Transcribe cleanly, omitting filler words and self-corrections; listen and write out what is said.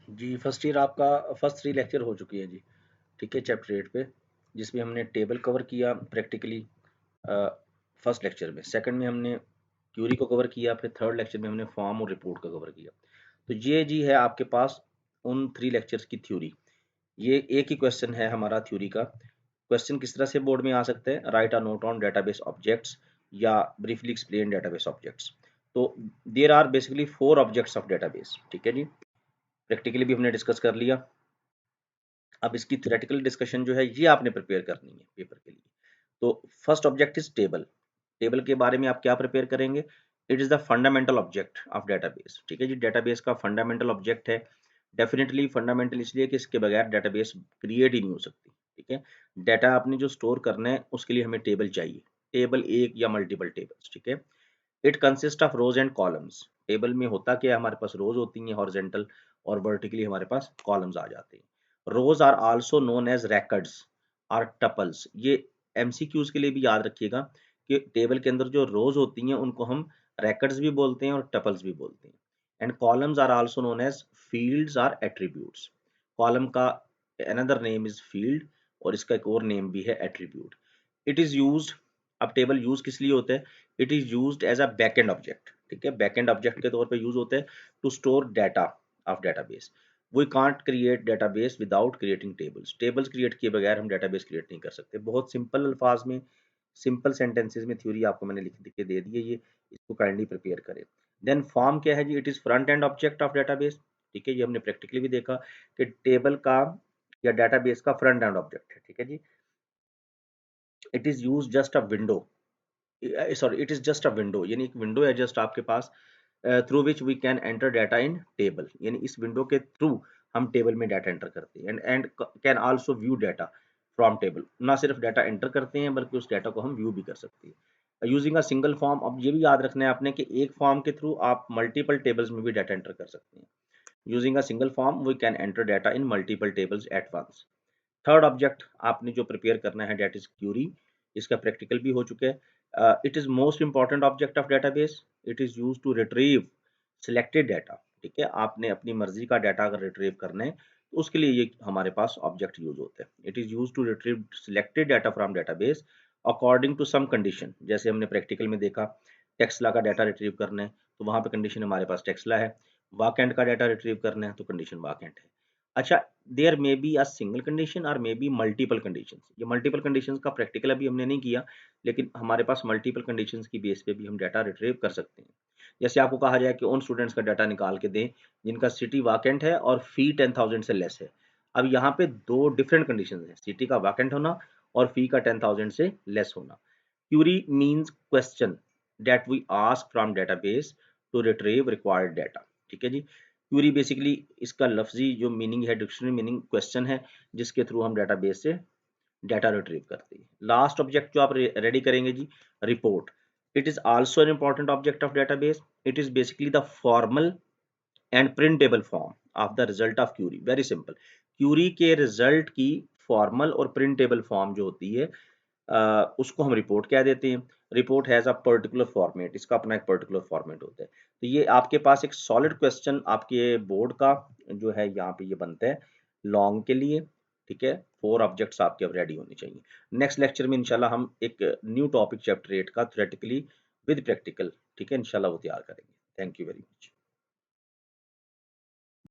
जी, first year आपका first 3 lecture हो चुकी है जी, ठीक है, चैप्टर 8 पे, जिसमें हमने टेबल कवर किया प्रैक्टिकली फर्स्ट लेक्चर में, सेकंड में हमने क्यूरी को कवर किया, फिर थर्ड लेक्चर में हमने फॉर्म और रिपोर्ट को कवर किया। तो ये जी है आपके पास उन 3 लेक्चर्स की थ्योरी। ये एक ही क्वेश्चन है हमारा थ्योरी का। क्वेश्चन किस तरह से बोर्ड में आ सकते हैं? Write a note on database objects या ब्रीफली एक्सप्लेन डेटाबेस ऑब्जेक्ट्स। तो there are basically 4 objects of database, ठीक है जी। प्रैक्टिकली भी हमने डिस्कस कर लिया। अब इसकी थ्योरेटिकल डिस्कशन जो है ये आपने प्रिपेयर करनी है पेपर के लिए। तो first object is table. Table के बारे में आप क्या प्रिपेयर करेंगे? It is the fundamental object of database, ठीक है जी। डेटाबेस का फंडामेंटल ऑब्जेक्ट है। डेफिनेटली फंडामेंटल इसलिए कि इसके बगैर डेटाबेस क्रिएट ही नहीं हो सकती, ठीक है। डाटा आपने जो स्टोर करना है उसके लिए हमें टेबल चाहिए। टेबल एक या मल्टीपल टेबल्स, ठीक है। It consist of rose and columns. Table में होता क्या है? हमारे पास रोज होती हैं हॉरिजॉन्टल, और वर्टिकली हमारे पास कॉलम्स आ जाते हैं। Rows are also known as records or tuples. ये एमसीक्यूज के लिए भी याद रखिएगा कि टेबल के अंदर जो रोज होती हैं उनको हम records भी बोलते हैं और टपल्स भी बोलते हैं। And columns are also known as fields or attributes. Column का अनदर नेम इज फील्ड, और इसका एक और नेम भी है एट्रीब्यूट। It is used. अब टेबल यूज किस लिए होता है? It is used as a backend object, ठीक है। बैकएंड ऑब्जेक्ट के तौर पे यूज होते हैं to store data of database. We can't create database without creating tables. Tables create किए बगैर हम डेटाबेस क्रिएट नहीं कर सकते। बहुत सिंपल अल्फाज में, सिंपल सेंटेंसेस में थ्योरी आपको मैंने लिख के दे दी है ये, इसको काइंडली प्रिपेयर करें। देन फॉर्म क्या है जी? It is front end object of database, ठीक है। ये हमने प्रैक्टिकली भी देखा कि टेबल का या डेटाबेस का फ्रंट एंड ऑब्जेक्ट है, ठीक है जी। It is use just a window, sorry, it is just a window, यानी एक विंडो है जस्ट आपके पास, through which we can enter data in table. यानी इस विंडो के थ्रू हम टेबल में डाटा एंटर करते हैं। And can also view data from table. ना सिर्फ डाटा एंटर करते हैं बल्कि उस डाटा को हम व्यू भी कर सकते हैं यूजिंग अ सिंगल फॉर्म। अब ये भी याद रखना है आपने कि एक फॉर्म के थ्रू आप मल्टीपल टेबल्स में भी डाटा एंटर कर सकते हैं। Using a single form we can enter data in multiple tables at once. Third object आपने जो प्रिपेयर करना है डेट इज क्यूरी। इसका प्रैक्टिकल भी हो चुका है। It is most important object of database. It is use to retrieve selected data, ठीक है। आपने अपनी मर्जी का डाटा अगर रिट्रीव करना है तो उसके लिए ये हमारे पास ऑब्जेक्ट यूज होते हैं। It is use to retrieve selected data from database according to some condition. जैसे हमने प्रैक्टिकल में देखा, टेक्सला का डाटा रिट्रीव करना है तो वहां पे कंडीशन हमारे पास टेक्सला है। वाकेंट का डाटा रिट्रीव करना है तो कंडीशन वाकेंट है। अच्छा, there may be a single condition और मे बी मल्टीपल कंडीशंस। ये मल्टीपल कंडीशंस का प्रैक्टिकल अभी हमने नहीं किया, लेकिन हमारे पास मल्टीपल कंडीशंस की बेस पे भी हम डाटा रिट्रीव कर सकते हैं। जैसे आपको कहा जाए कि उन स्टूडेंट्स का डाटा निकाल के दें जिनका सिटी वाकेंट है और फी 10,000 से लेस है। अब यहाँ पे दो डिफरेंट कंडीशंस हैं, सिटी का वाकेंट होना और फी का 10,000 से लेस होना। Query means question that we ask from database to retrieve required data, ठीक है जी। क्यूरी बेसिकली इसका लफ्जी जो मीनिंग है, डिक्शनरी मीनिंग क्वेश्चन है जिसके थ्रू हम डेटाबेस से डाटा रिट्रीव करते हैं। लास्ट ऑब्जेक्ट जो आप रेडी करेंगे जी, report. It is also an important object of database. It is basically the formal and printable form of the result of query. Very simple, query के result की formal और printable form जो होती है उसको हम रिपोर्ट कह देते हैं। Report has a particular format, इसका अपना एक पर्टिकुलर फॉर्मेट होता है। तो ये आपके पास एक सॉलिड क्वेश्चन आपके बोर्ड का जो है यहाँ पे ये बनता है लॉन्ग के लिए, ठीक है। 4 ऑब्जेक्ट्स आपके अब रेडी होने चाहिए। नेक्स्ट लेक्चर में इंशाल्लाह हम एक न्यू टॉपिक चैप्टर 8 का थ्योरेटिकली विद प्रैक्टिकल, ठीक है, इंशाल्लाह वो तैयार करेंगे। Thank you very much.